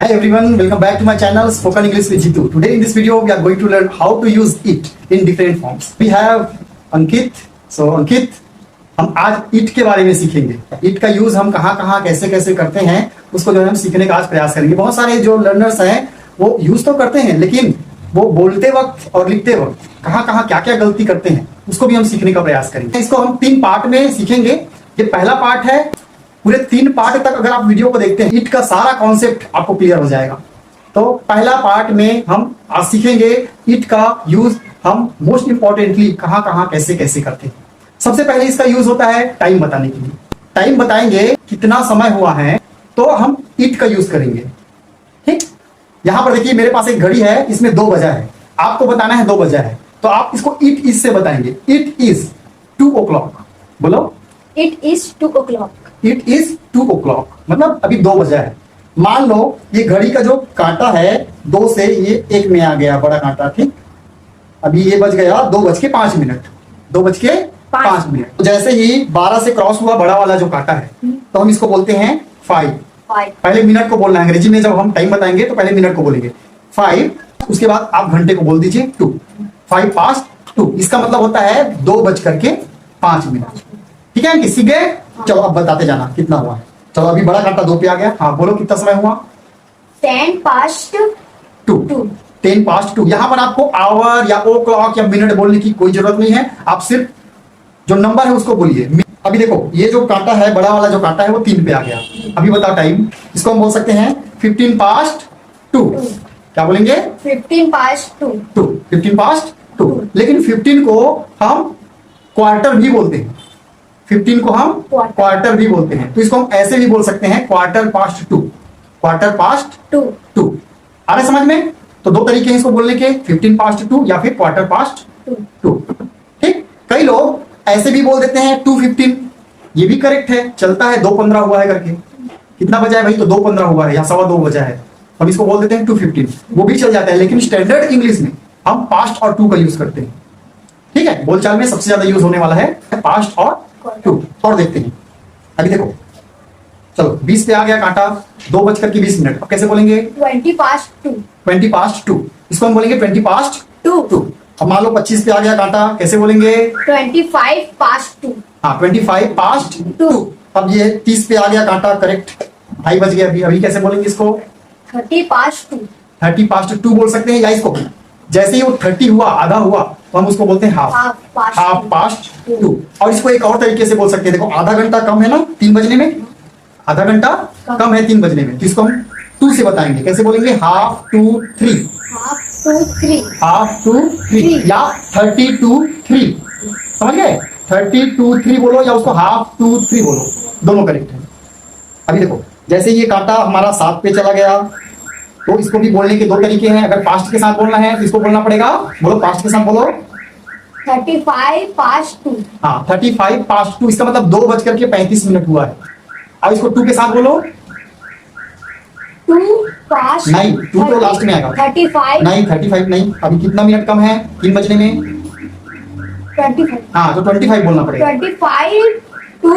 Hi everyone, welcome back to my channel Spoken English with Jitu. Today in this video we are going to learn how to use it in different forms. We have Ankit. So Ankit, हम आज it के बारे में सीखेंगे. it का use हम कहाँ कैसे कैसे करते हैं उसको जो है हम सीखने का आज प्रयास करेंगे. बहुत सारे जो लर्नर्स हैं वो यूज तो करते हैं लेकिन वो बोलते वक्त और लिखते वक्त कहाँ क्या गलती करते हैं उसको भी हम सीखने का प्रयास करेंगे. इसको हम 3 पार्ट में सीखेंगे. ये पहला पार्ट है. पूरे 3 पार्ट तक अगर आप वीडियो को देखते हैं इट का सारा कॉन्सेप्ट आपको क्लियर हो जाएगा. तो पहला पार्ट में हम आज सीखेंगे इट का यूज हम मोस्ट इंपॉर्टेंटली कहाँ कैसे करते हैं. सबसे पहले इसका यूज होता है टाइम बताने के लिए. टाइम बताएंगे कितना समय हुआ है तो हम इट का यूज करेंगे. ठीक, यहां पर देखिए मेरे पास एक घड़ी है, इसमें 2 बजा है. आपको बताना है 2 बजा है तो आप इसको इट इज से बताएंगे. It is 2 o'clock. बोलो it is 2 o'clock. It is 2 o'clock मतलब अभी 2 बजा है. मान लो ये घड़ी का जो कांटा है 2 से ये 1 में आ गया बड़ा कांटा. ठीक, अभी ये बज गया 2:05. 2:05. जैसे ही 12 से क्रॉस हुआ बड़ा वाला जो कांटा है तो हम इसको बोलते हैं 5. पहले मिनट को बोलना है. अंग्रेजी में जब हम टाइम बताएंगे तो पहले मिनट को बोलेंगे 5. उसके बाद आप घंटे को बोल दीजिए 2. 5 past 2 इसका मतलब होता है 2:05. ठीक है, किसी गए. चलो अब बताते जाना कितना हुआ है. चलो अभी बड़ा कांटा 2 पे आ गया. हाँ बोलो कितना समय हुआ. 10 past 2. 10 past 2. यहाँ पर आपको आवर या ओ क्लॉक या मिनट बोलने की कोई जरूरत नहीं है. आप सिर्फ जो नंबर है उसको बोलिए. अभी देखो ये जो कांटा है बड़ा वाला जो कांटा है वो 3 पे आ गया. अभी बताओ टाइम. इसको हम बोल सकते हैं 15 past 2. क्या बोलेंगे 15 past 2. 15 past 2. लेकिन 15 को हम क्वार्टर भी बोलते हैं. 15 को हम क्वार्टर भी बोलते हैं. तो इसको हम ऐसे भी बोल सकते हैं क्वार्टर पास्ट 2. Quarter past 2. आ रहा है समझ में. तो 2 तरीके हैं इसको बोलने के, 15 past 2 या फिर क्वार्टर पास्ट 2. ठीक, कई लोग ऐसे भी बोल देते हैं 2:15. ये भी करेक्ट है, चलता है. 2:15 हुआ है करके. कितना बजा है भाई, तो 2:15 हुआ है या 2:15 बजा है. हम इसको बोल देते हैं 2:15. वो भी चल जाता है लेकिन स्टैंडर्ड इंग्लिश में हम पास्ट और 2 का यूज करते हैं. ठीक है, बोलचाल में सबसे ज्यादा यूज होने वाला है पास्ट और 2. और देखते हैं. अभी देखो चलो 20 पे आ गया कांटा. 2:20. अब कैसे बोलेंगे 20 past 2. 20 past 2. इसको हम बोलेंगे 20 past 2. अब मान लो 25 पे आ गया कांटा. कैसे बोलेंगे 25 past 2. हाँ 25 past 2. अब ये 30 पे आ गया कांटा. करेक्ट, 2:30 बज गया. अभी कैसे बोलेंगे इसको 30 past 2. 30 past 2 बोल सकते हैं. या इसको जैसे ही वो 30 हुआ, आधा हुआ, तो हम उसको बोलते हैं हाफ पास्ट 2. और इसको एक और तरीके से बोल सकते हैं. देखो आधा घंटा कम है ना 3 बजने में. आधा घंटा कम है 3 बजने में. तो इसको हम 2 से बताएंगे. कैसे बोलेंगे हाफ टू 3. हाफ टू 3 या 30 to 3. समझ गए. 30 to 3 बोलो या उसको हाफ टू 3 बोलो, दोनों करेक्ट है. अभी देखो जैसे ये कांटा हमारा 7 पे चला गया तो इसको भी बोलने के 2 तरीके हैं. अगर पास्ट के साथ बोलना है तो इसको बोलना पड़ेगा. बोलो पास्ट के साथ बोलो 35 past 2. हाँ 35 past 2. इसका मतलब 2:35 हुआ है. अब इसको 2 के साथ बोलो. 2 past नहीं 2 तो लास्ट में आएगा. 35 नहीं 35 नहीं. अभी कितना मिनट कम है 3 बजने में. 25. हाँ तो 25 बोलना पड़ेगा. 25 to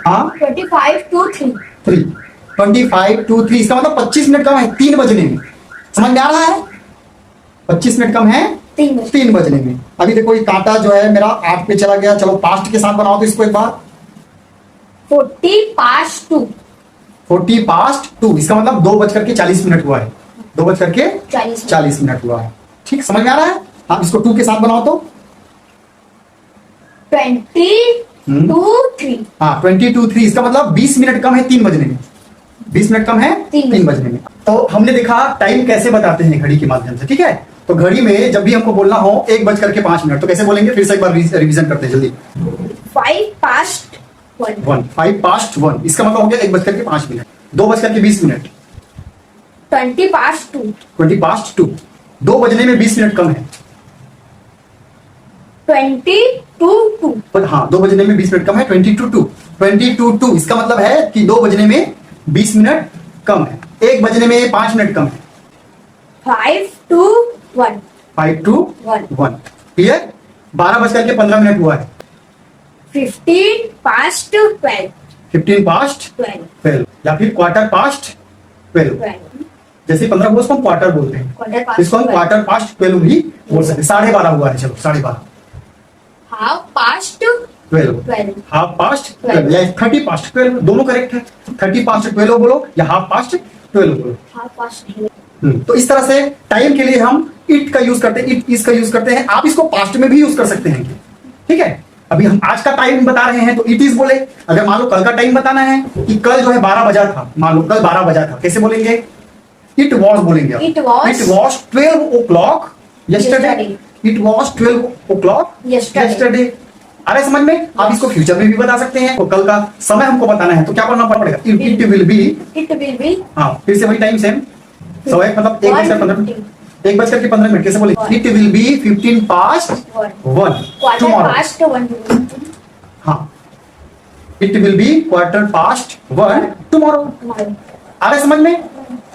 हाँ 25 to 3. 25 to 3. इसका मतलब 25 मिनट कम है 3 बजने में. समझ में आ रहा है. 25 मिनट कम है 3 बजने में. अभी देखो ये कांटा जो है मेरा 8 पे चला गया. चलो पास्ट के साथ बनाओ तो इसको एक बार 40 past 2. 40 past 2. इसका मतलब 2:40 हुआ है. 2:40 हुआ है. ठीक, समझ में आ रहा है. आप इसको 2 के साथ बनाओ तो 20 to 3. हाँ 20 to 3. इसका मतलब 20 मिनट कम है 3 बजने में. 20 मिनट कम है 3 बजने में. तो हमने देखा टाइम कैसे बताते हैं घड़ी के माध्यम से. ठीक है, तो घड़ी में जब भी हमको बोलना हो 1:05 तो कैसे बोलेंगे. फिर से एक बार रिवीजन करते हैं जल्दी. 5 past 1. 5 past 1. इसका मतलब हो गया 1:05. 2:20. 20 past 2. 20 past 2. 2 बजने में 20 मिनट कम है. 20 to 2. हाँ 2 बजने में 20 मिनट कम है. 20 to 2. 20 to 2. इसका मतलब है कि 2 बजने में 20 मिनट कम है. 1 बजने में 5 मिनट कम है. 5 to 1. 5 to 1. क्लियर. 12:15 हुआ है. 15 past 12. 15 past 12 या फिर क्वार्टर पास्ट 12. जैसे 15 को उसको हम क्वार्टर बोलते हैं, Quarter past इसको हम 12. क्वार्टर पास्ट 12 भी बोल सकते हैं। 12:30 हुआ है, चलो 12:30, Half past 12, 12. हाफ पास्ट 12 या 30 पास्ट 12, दोनों करेक्ट है। 30 पास्ट 12 बोलो या हाफ पास्ट 12 बोलो। Half past 12. तो इस तरह से टाइम के लिए हम इट का यूज करते हैं, इट इज का यूज करते हैं। आप इसको पास्ट में भी यूज कर सकते हैं, ठीक है। अभी हम आज का टाइम बता रहे हैं तो इट इज बोले। अगर मान लो कल का टाइम बताना है कि कल जो है 12 बजा था, मान लो कल 12 बजा था, कैसे बोलेंगे? इट वॉज बोलेंगे। It was- it was 12 o'clock yesterday. Yesterday. It was 12 o'clock Yesterday. yesterday. अरे समझ में? आप इसको फ्यूचर में भी बता सकते हैं। तो कल का समय हमको बताना है तो क्या करना पड़ेगा? It will B. It will be हाँ, फिर से वही टाइम सेम। सो एक मतलब 1:15 कैसे बोले? One. It will B 15 past 1. 1 Quarter tomorrow. past 1. हाँ, it will B quarter past 1 tomorrow. Tomorrow. आ रहा है समझ में?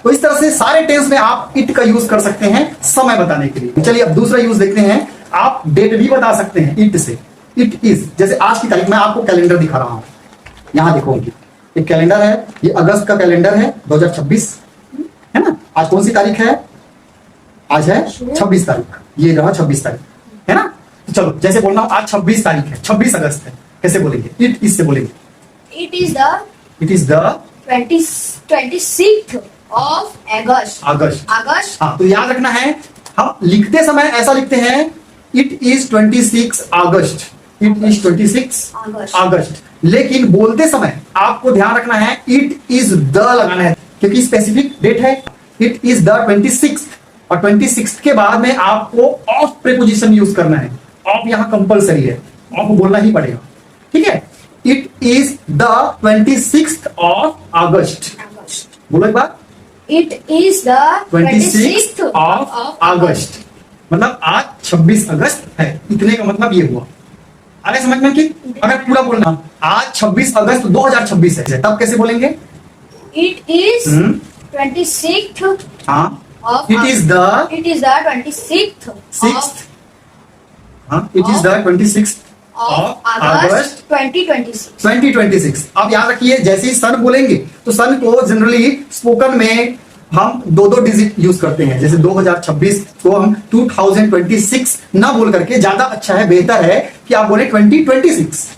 तो इस तरह से सारे टेंस में आप इट का यूज कर सकते हैं समय बताने के लिए। चलिए अब दूसरा यूज देखते हैं। आप डेट भी बता सकते हैं इट से। इट इज, जैसे आज की तारीख, मैं आपको कैलेंडर दिखा रहा हूं, यहां देखो, एक कैलेंडर है, ये अगस्त का कैलेंडर है 2026, है ना। आज कौन सी तारीख है? आज है 26 तारीख, ये रहा 26 तारीख, है ना। तो चलो जैसे बोलना हूं, आज 26 तारीख है, 26 अगस्त है, कैसे बोलेंगे? इट इससे बोलेंगे। It is the it is the 26th of August. August. August. हाँ, तो याद रखना है, हम लिखते समय ऐसा लिखते हैं, it is 26 August, it is 26 August. अगस्त। लेकिन बोलते समय आपको ध्यान रखना है, इट इज द लगाना है, क्योंकि स्पेसिफिक डेट है। इट इज द 26th, और 26th के बाद में आपको ऑफ प्रीपोजिशन यूज करना है। ऑफ यहां कंपलसरी है, ऑफ बोलना ही पड़ेगा, ठीक है। It is the 26th of August. August. बोलो एक बार। It is the 26th of अगस्त, मतलब आज 26 अगस्त है, इतने का मतलब ये हुआ। अरे समझ में? कि अगर पूरा बोलना आज 26 अगस्त 2026 है, तब कैसे बोलेंगे? It is 26th हाँ, of it is the It is the 26th sixth, हाँ, it is the 26th of of August August 2026. 2026। अब याद रखिए, जैसे ही सन बोलेंगे तो सन को जनरली स्पोकन में हम दो डिजिट यूज करते हैं। जैसे 2026 को हम 2026 ना बोल करके, ज्यादा अच्छा है, बेहतर है कि आप बोले 2026।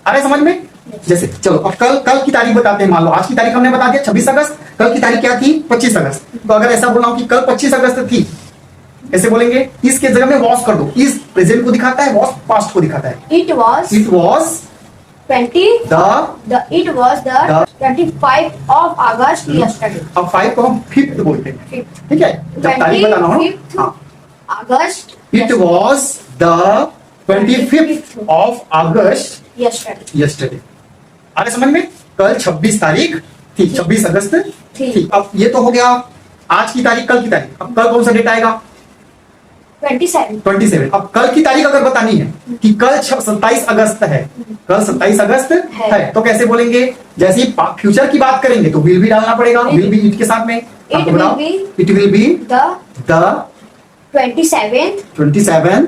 अरे समझ में? जैसे चलो अब कल की तारीख बताते हैं। मान लो आज की तारीख हमने बता दिया 26 अगस्त, कल की तारीख क्या थी? 25 अगस्त। तो अगर ऐसा बोला हूं कि कल 25 अगस्त थी, ऐसे बोलेंगे, इसके जगह में वॉस कर दो। इस प्रेजेंट को दिखाता है, वॉस पास्ट को दिखाता है। It was it was 20 the it was the 25th of August yesterday. अब 5 को हम फिफ्थ बोलते हैं, 5th. ठीक है। जब तारीख बताना हो, 25th हाँ, August it was the 25th of August yesterday. Yesterday. अरे समझ में? कल 26 तारीख थी, 26 अगस्त थी। अब ये तो हो गया आज की तारीख, कल की तारीख। अब कल कौन सा डेट आएगा? 27. 27। अब कल की तारीख अगर बतानी है कि कल 27 अगस्त है, कल 27 अगस्त है, तो कैसे बोलेंगे? जैसे ही फ्यूचर की बात करेंगे तो विल भी डालना पड़ेगा, विल भी इट के साथ में। आपको बताओ, it will be The the 27th 27th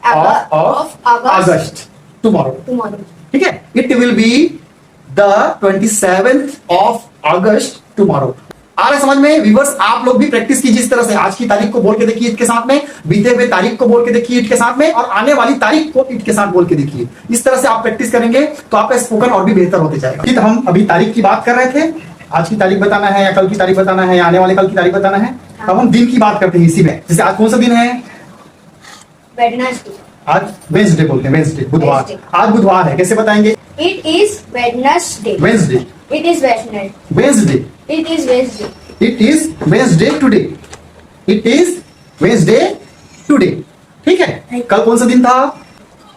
of of August August tomorrow, tomorrow. ठीक है। It will be the 27th of August tomorrow. आ रहा समझ में? व्यूअर्स, आप लोग भी प्रैक्टिस कीजिए इस तरह से। आज की तारीख को बोल के देखिए इट के साथ में, बीते हुए तारीख को बोल के देखिए इट के साथ में, और आने वाली तारीख को इट के साथ बोल के देखिए। इस तरह से आप प्रैक्टिस करेंगे तो आपका स्पोकन और भी बेहतर होते जाएगा। तो हम अभी तारीख की बात कर रहे थे, आज की तारीख बताना है या कल की तारीख बताना है या आने वाले कल की तारीख बताना है। अब हम दिन की बात करते हैं इसी में। जैसे आज कौन सा दिन है? Wednesday. आज वेंसडे बोलते हैं, वेंसडे, बुधवार। Wednesday. आज बुधवार है, कैसे बताएंगे? It is Wednesday. Wednesday, It is Wednesday. Wednesday, It is Wednesday. It is Wednesday today, it is Wednesday today, ठीक है। कल कौन सा दिन था?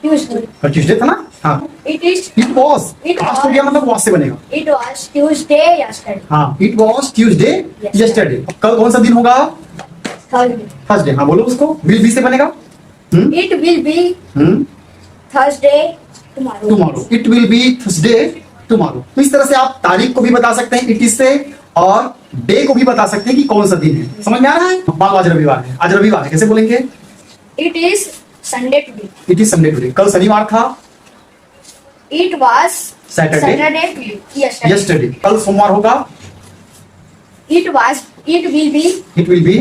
Tuesday. कल ट्यूसडे था ना? हाँ, It is. It was, It आज हो गया मतलब वॉज से बनेगा। It was Tuesday yesterday. हाँ, it was Tuesday Yesterday. Yesterday. कल कौन सा दिन होगा? Thursday. थर्सडे। हाँ बोलो उसको, विल बी से बनेगा It will be Thursday tomorrow. Tomorrow, it will B Thursday tomorrow. तो इस तरह से आप तारीख को भी बता सकते हैं इट इज से, और डे को भी बता सकते हैं कि कौन सा दिन है। समझ में आ रहा है? मान लो आज रविवार है, आज रविवार है, कैसे बोलेंगे? It is Sunday today. It is Sunday today. कल शनिवार था, It was Saturday. Saturday yesterday. Yesterday. कल सोमवार होगा, It will be it will be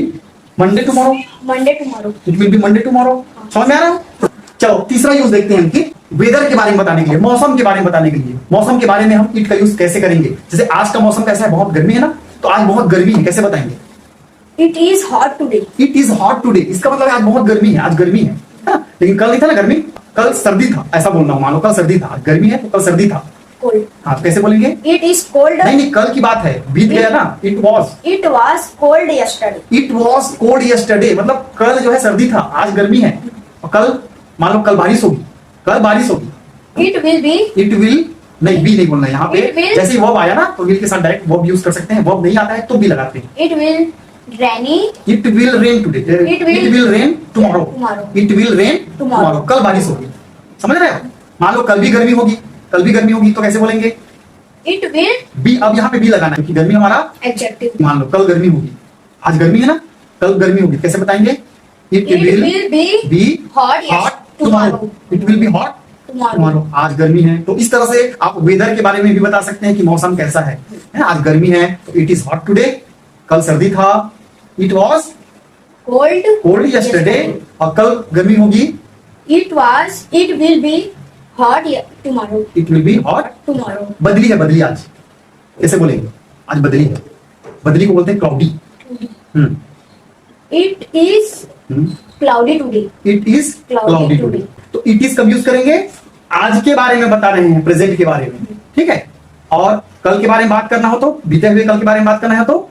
Monday tomorrow, Monday tomorrow. It will be Monday tomorrow. समझ में आ रहा है? चलो तीसरा यूज देखते हैं कि वेदर के बारे में बताने के लिए, मौसम के बारे में बताने के लिए। मौसम के बारे में हम इट का यूज कैसे करेंगे? जैसे आज का मौसम कैसा है? बहुत गर्मी है ना, तो आज बहुत गर्मी है, कैसे बताएंगे? It is hot today. It is hot today, इसका मतलब है आज बहुत गर्मी है, आज गर्मी है ना? लेकिन कल नहीं था ना गर्मी, कल सर्दी था, ऐसा बोलना हो। मान लो कल सर्दी था, आज गर्मी है तो कल सर्दी था। Cold. हाँ, तो कैसे बोलेंगे? It is cold. नहीं नहीं, कल की बात है, बीत गया ना। It was cold yesterday. Was cold yesterday, मतलब कल जो है सर्दी था, आज गर्मी है। और कल मान लो कल बारिश होगी, कल बारिश होगी। It will be it will नहीं, बी नहीं बोलना है यहाँ पे। It will- जैसे ही वर्ब आया ना तो विल के साथ डायरेक्ट वर्ब यूज कर सकते हैं, वर्ब नहीं आता है तो भी लगाते हैं। it will rainy. It will rain today, It will- it will rain tomorrow, Tomorrow. It will rain Tomorrow. Tomorrow, कल बारिश होगी। समझ रहे हो? मान लो कल भी गर्मी होगी, कल भी गर्मी होगी तो कैसे बोलेंगे? It will बी, अब यहाँ पे बी लगाना है क्योंकि गर्मी हमारा, adjective. मान लो कल गर्मी होगी, आज गर्मी है ना, कल गर्मी होगी, कैसे बताएंगे? It It will will be be hot tomorrow, it will be hot tomorrow. Tomorrow, आज गर्मी है। तो इस तरह से आप वेदर के बारे में भी बता सकते हैं कि मौसम कैसा है ना? आज गर्मी है तो इट इज हॉट टुडे, कल सर्दी था, it was Cold. Cold yesterday, और कल गर्मी होगी, It will be hot tomorrow. It will be hot. Tomorrow. बदली है, बदली आज, कैसे बोलेंगे? आज बदली है, बदली को बोलते हैं cloudy. It is cloudy today. It is Cloudy cloudy today. today. तो इट इज कब यूज करेंगे? आज के बारे में बता रहे हैं, प्रेजेंट के बारे में, ठीक है। और कल के बारे में बात करना हो तो, बीते हुए कल के बारे में बात करना है तो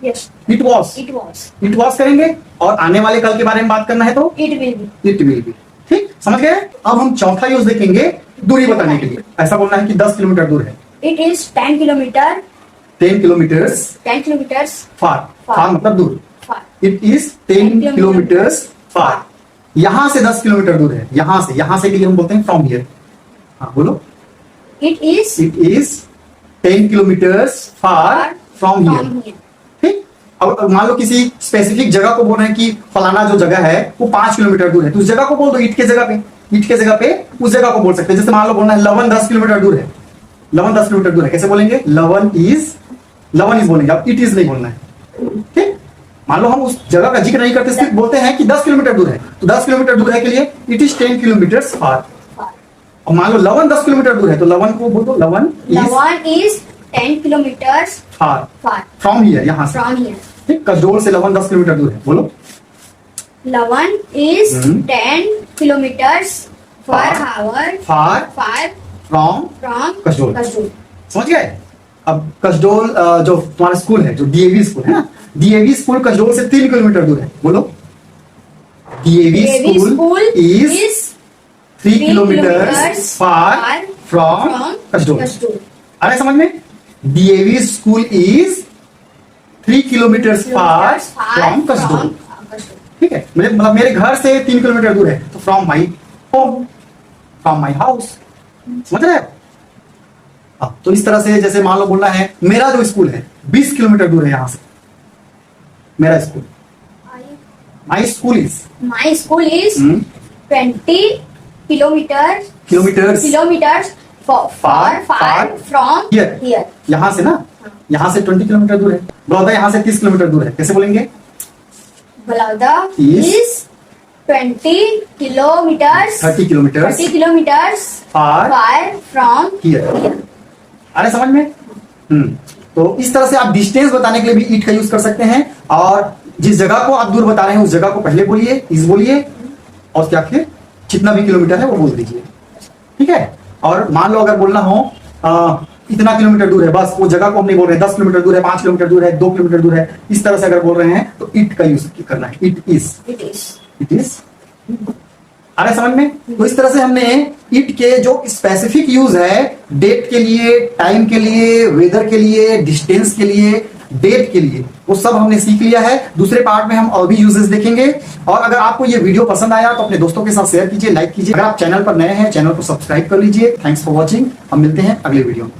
Yes. It was, It was. It was करेंगे। और आने वाले कल के बारे में बात करना है तो It will be. It will B. ठीक, समझ गए? अब हम चौथा यूज देखेंगे दूरी बताने के लिए। ऐसा बोलना है कि 10 किलोमीटर दूर है, It is 10 kilometer. 10 kilometres 10 kilometers far, Far. फार मतलब दूर। far. इट इज 10 किलोमीटर्स फार। यहां से 10 किलोमीटर दूर है, यहां से के लिए हम बोलते हैं फ्रॉम हियर। हाँ बोलो। It is it is 10 kilometres far from here. here. ठीक, अब मान लो किसी स्पेसिफिक जगह को बोल रहे हैं कि फलाना जो जगह है वो 5 किलोमीटर दूर है, तो उस जगह को बोल दो ईट के जगह पे, ईट के जगह पे उस जगह को बोल सकते हैं। जैसे मान लो बोलना है लवन 10 किलोमीटर दूर है, लवन 10 किलोमीटर दूर है, कैसे बोलेंगे? लवन इज बोलेंगे, अब इट इज नहीं बोलना है। ठीक, मान लो हम उस जगह का जिक्र नहीं करते, सिर्फ बोलते हैं कि 10 किलोमीटर दूर है, तो 10 किलोमीटर दूर है के लिए it is 10 kilometres far. Far. और मान लो लवन 10 किलोमीटर दूर है तो लवन को बोल दो लवन The is one is 10 kilometers far far from here, यहां से। from here. ठीक, कसडोल से लवन 10 किलोमीटर दूर है, बोलो। Lavan is Hmm. 10 kilometers per Far. hour far far from from Kasdol. Kasdol. समझ गए? अब कसडोल जो तुम्हारा स्कूल है, जो डीएवी स्कूल है ना, डीएवी स्कूल कसडोल से 3 किलोमीटर दूर है, बोलो। DAV DAV school school is is 3 3 kilometre kilometers far far from from Kasdol. Kasdol. अरे समझ में? DAV school is 3 kilometre far Kilometers far from Kasdol. from Kasdol. ठीक है, मतलब मेरे घर से 3 किलोमीटर दूर है, तो from my home, from my house. समझ रहे हो? हाँ, तो इस तरह से जैसे मान लो बोलना है मेरा जो स्कूल है 20 किलोमीटर दूर है यहां से, मेरा school, my school is My school is 20 kilometers kilometres far far from here. here. यहां से ना, यहां से 20 किलोमीटर दूर है। बड़ौदा यहां से 30 किलोमीटर दूर है, कैसे बोलेंगे? Balauda Is is 20 kilometers 30 kilometres 30 kilometers far far from here. here. अरे समझ में? तो इस तरह से आप डिस्टेंस बताने के लिए भी ईट का यूज कर सकते हैं, और जिस जगह को आप दूर बता रहे हैं उस जगह को पहले बोलिए, इस बोलिए, और क्या फिर जितना भी किलोमीटर है वो बोल दीजिए। ठीक है, और मान लो अगर बोलना हो इतना किलोमीटर दूर है, बस वो जगह को हम नहीं बोल रहे 10 किलोमीटर दूर है, 5 किलोमीटर दूर है, 2 किलोमीटर दूर है, इस तरह से अगर बोल रहे हैं तो इट का यूज करना है। It is, It is. It is. अरे समझ में? तो इस तरह से हमने इट के जो स्पेसिफिक यूज है, डेट के लिए, टाइम के लिए, वेदर के लिए, डिस्टेंस के लिए, डेट के लिए, वो सब हमने सीख लिया है। दूसरे पार्ट में हम और भी यूजेस देखेंगे। और अगर आपको ये वीडियो पसंद आया तो अपने दोस्तों के साथ शेयर कीजिए, लाइक कीजिए। अगर आप चैनल पर नए हैं, चैनल को सब्सक्राइब कर लीजिए। Thanks for watching. हम मिलते हैं अगले वीडियो में।